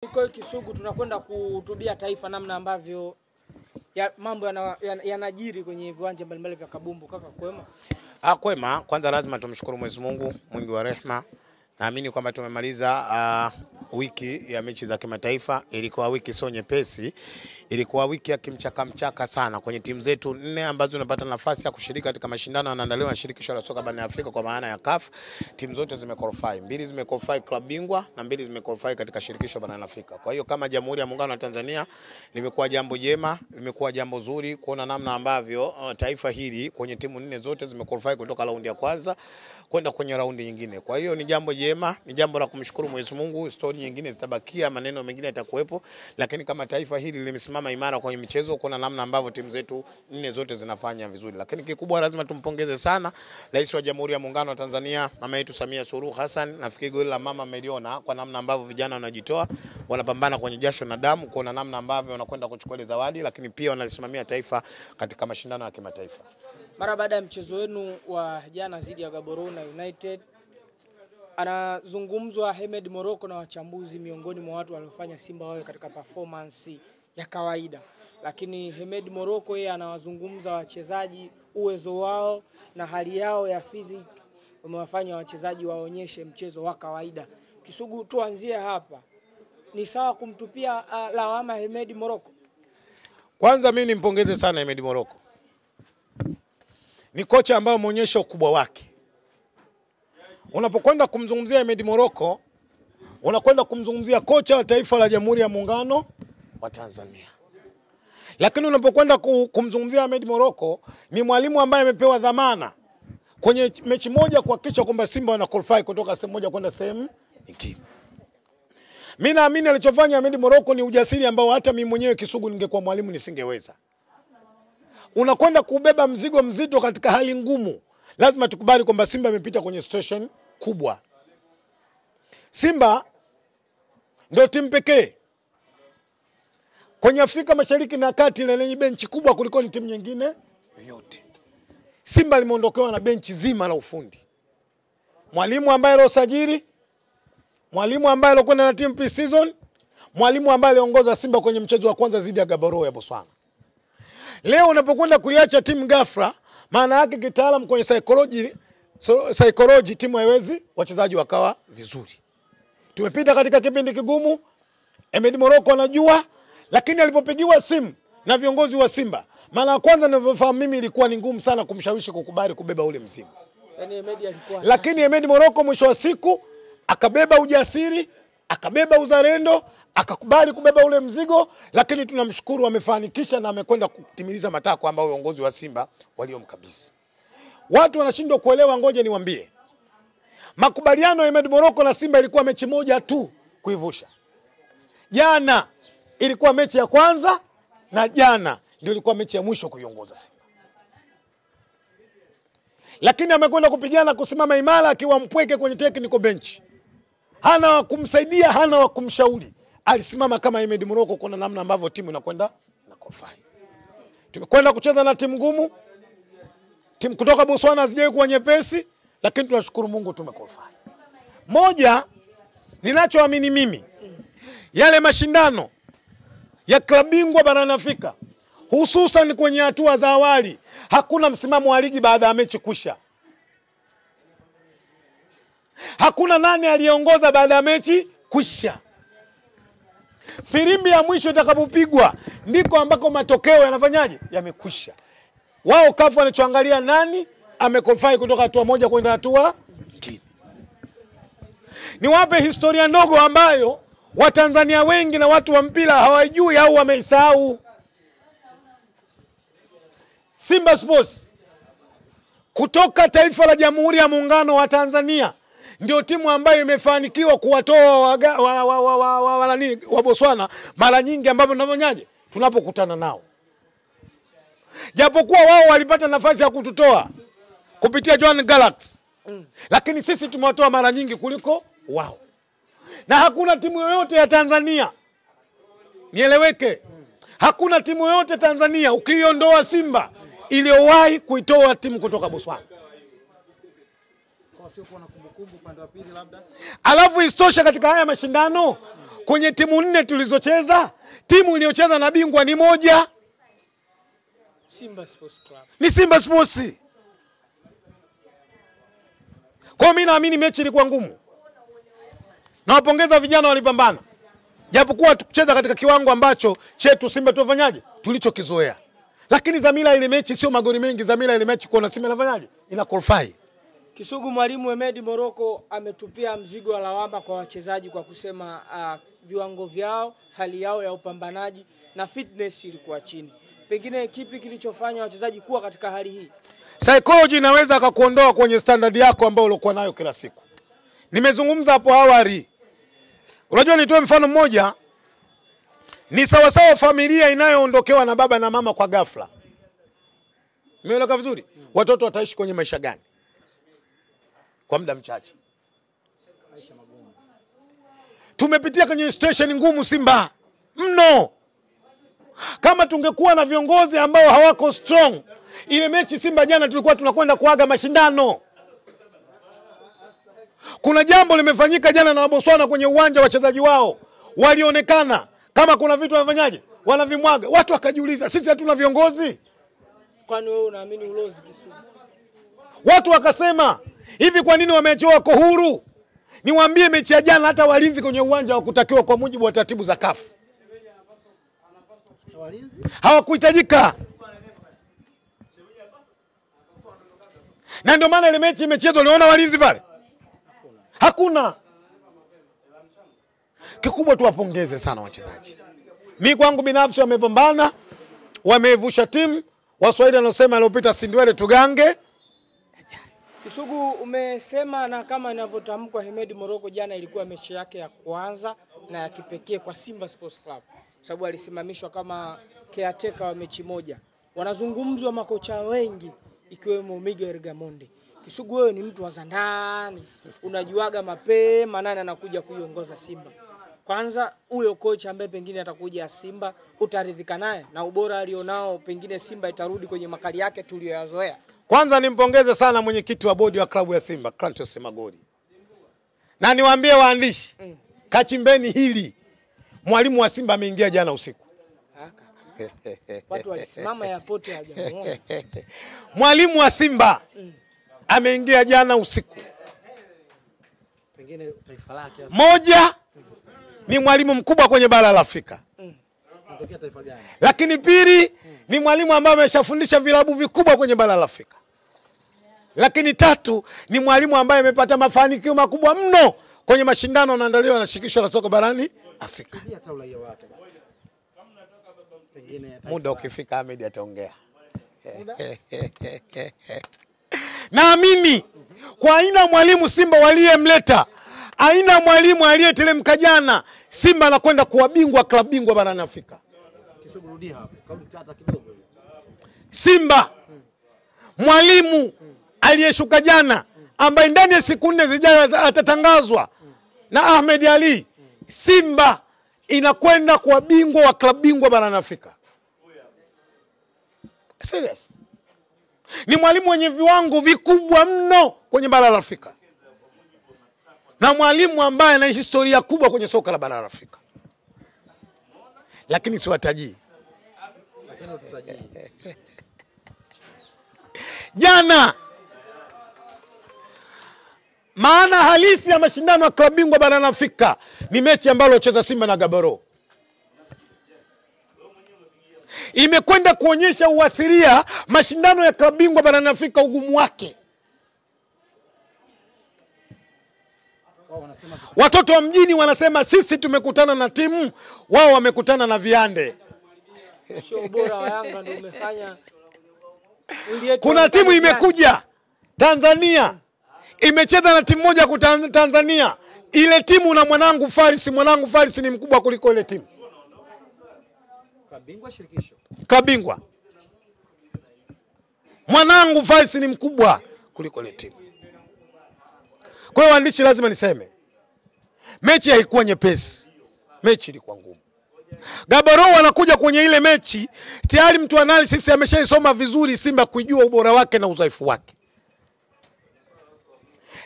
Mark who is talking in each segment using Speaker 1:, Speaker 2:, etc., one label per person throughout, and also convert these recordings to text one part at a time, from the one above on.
Speaker 1: Iko Kisugu tunakwenda kuhutubia taifa namna ambavyo mambo yanajiri kwenye viwanja mbalimbali vya kabumbu. Kaka kwema?
Speaker 2: Kwema, kwanza lazima tumshukuru Mwenyezi Mungu mwingi wa rehema. Naamini kwamba tumemaliza wiki ya mechi za kimataifa. Ilikuwa wiki sio nyepesi. Ilikuwa wiki ya kimchaka sana kwenye timu zetu 4 ambazo zinapata nafasi ya kushiriki katika mashindano yanayoandaliwa na shirikisho la soka barani Afrika kwa maana ya CAF. Timu zote zimequalify. 2 zimequalify club bingwa na 2 zimequalify katika shirikisho barani Afrika. Kwa hiyo kama Jamhuri ya Muungano wa Tanzania limekuwa jambo jema, limekuwa jambo zuri kuona namna ambavyo taifa hili kwenye timu 4 zote zimequalify kutoka raundi ya kwanza kwenda kwenye raundi nyingine. Kwa hiyo ni jambo jema, ni jambo la kumshukuru Mwenyezi Mungu. Story nyingine zitabakia, maneno mengine yatakuwepo, lakini kama taifa hili limesimama imara kwenye michezo, kuna namna ambavyo timu zetu 4 zote zinafanya vizuri. Lakini kikubwa lazima tumpongeze sana Rais wa Jamhuri ya Muungano wa Tanzania, mama yetu Samia Suluhu Hassan. Nafikiri goli la mama mmeliona kwa namna ambavyo vijana wanajitoa, wanapambana kwenye jasho na damu, kuna namna ambavyo wanakwenda kuchukua ile zawadi, lakini pia wanalisimamia taifa katika mashindano ya kimataifa.
Speaker 1: Mara baada ya mchezo wenu wa jana dhidi ya Gaborone United, anazungumzwa Hemed Morocco na wachambuzi miongoni mwa watu waliofanya Simba wawe katika performance ya kawaida. Lakini Hemed Morocco yeye anawazungumza wachezaji, uwezo wao na hali yao ya physics wamewafanya wachezaji waonyeshe mchezo wa kawaida. Kisugu, tuanzie hapa. Ni sawa kumtupia lawama Hemed Morocco?
Speaker 2: Kwanza mimi nimpongeze sana Hemed Morocco. Ni kocha ambaye ameonyesha ukubwa wake. Unapokwenda kumzungumzia Hemed Morocco, unakwenda kumzungumzia kocha wa taifa la Jamhuri ya Muungano wa Tanzania. Lakini unapokwenda kumzungumzia Hemed Morocco, ni mwalimu ambaye amepewa dhamana kwenye mechi moja kuhakikisha kwamba Simba wana qualify kutoka sehemu moja kwenda sehemu nyingine. Mimi naamini alichofanya Hemed Morocco ni ujasiri ambao hata mimi mwenyewe Kisugu ningekuwa mwalimu nisingeweza. Unakwenda kubeba mzigo mzito katika hali ngumu. Lazima tukubali kwamba Simba imepita kwenye situation kubwa. Simba ndio timu pekee kwenye Afrika Mashariki na Kati lenye benchi kubwa kuliko ni timu nyingine yote. Simba limeondokewa na benchi zima la ufundi. Mwalimu ambaye alosajili, mwalimu ambaye alikwenda na timu pre-season, mwalimu ambaye aliongoza Simba kwenye mchezo wa kwanza dhidi ya Gaborone ya Botswana. Leo unapokwenda kuiacha timu ghafla, maana yake kitaalamu kwenye psychology timu haiwezi wachezaji wakawa vizuri. Tumepita katika kipindi kigumu, Hemed Morocco anajua, lakini alipopigiwa simu na viongozi wa Simba, mara ya kwanza ninavyofahamu mimi ilikuwa ni ngumu sana kumshawishi kukubali kubeba ule mzigo. Lakini Hemed Morocco mwisho wa siku akabeba ujasiri, akabeba uzalendo, akakubali kubeba ule mzigo, lakini tunamshukuru amefanikisha na amekwenda kutimiliza matakwa ambayo viongozi wa Simba waliomkabidhi. Watu wanashindwa kuelewa, ngoja niwaambie. Makubaliano ya Hemed Morocco na Simba ilikuwa mechi moja tu kuivusha. Jana ilikuwa mechi ya kwanza na jana ndio ilikuwa mechi ya mwisho kuiongoza Simba. Lakini amekwenda kupigana kusimama imara akiwa mpweke kwenye technical bench. Hana wa kumsaidia, hana wa kumshauri. Alisimama kama Hemed Morocco kuna namna ambavyo timu inakwenda na qualify. Tumekwenda kucheza na timu ngumu. Timu kutoka Botswana hazijawahi kuwa nyepesi, lakini tunashukuru Mungu tumequalify. Moja ninachoamini mimi, yale mashindano ya klabu bingwa barani Afrika, hususan kwenye hatua za awali, hakuna msimamo wa ligi baada ya mechi kusha. Hakuna nani aliongoza baada ya mechi kusha. Firimbi ya mwisho itakapopigwa ndiko ambako matokeo yanafanyaje? Yamekwisha. Wao CAF wanachoangalia nani amequalify kutoka hatua moja kwenda hatua nyingine. Niwape historia ndogo ambayo Watanzania wengi na watu wa mpira hawajui au wameisahau. Simba Sports kutoka taifa la Jamhuri ya Muungano wa Tanzania ndio timu ambayo imefanikiwa kuwatoa wa Botswana mara nyingi ambavyo tunavyonaje tunapokutana nao. Japokuwa wao walipata nafasi ya kututoa kupitia Jwaneng Galaxy, lakini sisi tumewatoa mara nyingi kuliko wao. Na hakuna timu yoyote ya Tanzania, nieleweke, hakuna timu yoyote Tanzania ukiondoa Simba iliyowahi kuitoa timu kutoka Botswana. Alafu istosha katika haya mashindano Kwenye timu 4 tulizocheza, timu iliyocheza na bingwa ni moja.
Speaker 1: Simba Sports Club.
Speaker 2: Ni Simba Sports. Kwa mimi naamini mechi ilikuwa ngumu. Nawapongeza vijana walipambana. Japokuwa tukucheza katika kiwango ambacho chetu Simba tufanyaje? Tulichokizoea. Lakini dhamira ile mechi sio magoli mengi, dhamira ile mechi kuona Simba inafanyaje? Ina qualify.
Speaker 1: Kisugu, mwalimu Hemed Morocco ametupia mzigo wa lawama kwa wachezaji kwa kusema viwango vyao, hali yao ya upambanaji na fitness ilikuwa chini. Pengine kipi kilichofanya wachezaji kuwa katika hali hii?
Speaker 2: Psychology inaweza akakuondoa kwenye standard yako ambayo ulikuwa nayo kila siku. Nimezungumza hapo awali. Unajua nitoe mfano mmoja. Ni sawasawa familia inayoondokewa na baba na mama kwa ghafla. Umeelewa vizuri? Watoto wataishi kwenye maisha gani? Kwa muda mchache. Maisha magumu. Tumepitia kwenye situation ngumu Simba. Mno. Kama tungekuwa na viongozi ambao hawako strong, ile mechi Simba jana tulikuwa tunakwenda kuaga mashindano. Kuna jambo limefanyika jana na Botswana kwenye uwanja, wachezaji wao walionekana kama kuna vitu wanafanyaje? Wanavimwaga. Watu wakajiuliza, sisi hatuna viongozi?
Speaker 1: Kwani wewe unaamini ulozi Kisugu?
Speaker 2: Watu wakasema, hivi kwa nini wameachiwa wako huru? Niwaambie mechi ya jana hata walinzi kwenye uwanja hawakutakiwa kwa mujibu wa taratibu za CAF. Walinzi hawakuhitajika. Na ndio maana ile mechi imechezwa, unaona walinzi pale? Hakuna. Kikubwa tuwapongeze sana wachezaji. Mimi kwangu binafsi wamepambana, wamevusha timu. Waswahili wanasema aliyopita sindwele tugange.
Speaker 1: Kisugu, umesema na kama inavyotamkwa Hemed Morocco jana ilikuwa mechi yake ya kwanza na ya kipekee kwa Simba Sports Club. Sababu alisimamishwa kama caretaker wa mechi moja. Wanazungumzwa makocha wengi ikiwemo Miguel Gamondi. Kisugu, wewe ni mtu wa Zandani, unajuaga mapema nani anakuja kuiongoza Simba. Kwanza huyo kocha ambaye pengine atakuja Simba utaridhika naye na ubora alionao, pengine Simba itarudi kwenye makali yake tuliyoyazoea?
Speaker 2: Kwanza nimpongeze sana mwenyekiti wa bodi wa klabu ya Simba, Clantus Magori. Na niwaambie waandishi, kachimbeni hili. Mwalimu wa Simba ameingia jana usiku.
Speaker 1: Watu walisimama airport hajamuona.
Speaker 2: Mwalimu wa Simba ameingia jana usiku.
Speaker 3: Pengine taifa lake.
Speaker 2: Moja, ni mwalimu mkubwa kwenye bara la Afrika.
Speaker 3: Anatokea taifa gani?
Speaker 2: Lakini pili, ni mwalimu ambaye ameshafundisha vilabu vikubwa kwenye bara la Afrika. Lakini tatu, ni mwalimu ambaye amepata mafanikio makubwa mno kwenye mashindano yanayoandaliwa na shirikisho la soka barani Afrika.
Speaker 3: Hata uraia wake. Pengine
Speaker 2: muda ukifika Ahmed ataongea. Naamini kwa aina mwalimu Simba waliyemleta, aina mwalimu aliyeteremka jana, Simba anakwenda kuwa bingwa klabu bingwa barani Afrika.
Speaker 3: Kisugu, rudia hapo. Kauli tata kidogo.
Speaker 2: Simba mwalimu aliyeshuka jana ambaye ndani ya siku 4 zijazo atatangazwa na Ahmed Ali, Simba inakwenda kuwa bingwa wa klabu bingwa barani Afrika. Serious. Ni mwalimu mwenye viwango vikubwa mno kwenye bara la Afrika. Na mwalimu ambaye ana historia kubwa kwenye soka la bara la Afrika. Lakini siwatajii.
Speaker 3: Lakini ututajii.
Speaker 2: Jana maana halisi ya mashindano ya klabu bingwa barani Afrika ni mechi ambayo cheza Simba na Gaboro. Imekwenda kuonyesha uasilia mashindano ya klabu bingwa barani Afrika ugumu wake. Watoto wa mjini wanasema sisi tumekutana na timu, wao wamekutana na viande.
Speaker 1: Sio ubora wa Yanga ndio umefanya.
Speaker 2: Kuna timu imekuja Tanzania, imecheza na timu moja Tanzania. Ile timu na mwanangu Faris ni mkubwa kuliko ile timu.
Speaker 3: Kabingwa shirikisho.
Speaker 2: Kabingwa. Mwanangu Faris ni mkubwa kuliko ile timu. Kwa hiyo waandishi lazima niseme, mechi haikuwa nyepesi. Mechi ilikuwa ngumu. Gabaro wanakuja kwenye ile mechi, tayari mtu analysis ameshaisoma vizuri Simba kujua ubora wake na udhaifu wake.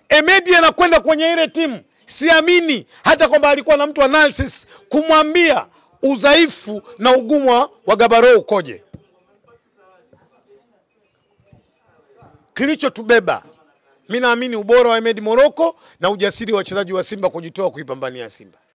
Speaker 2: Emedi anakwenda kwenye ile timu, Siamini hata kwamba alikuwa na mtu analysis kumwambia udhaifu na ugumu wa Gabarrou ukoje. Kilichotubeba, mimi naamini ubora wa Hemed Morocco na ujasiri wa wachezaji wa Simba kujitoa kuipambania Simba.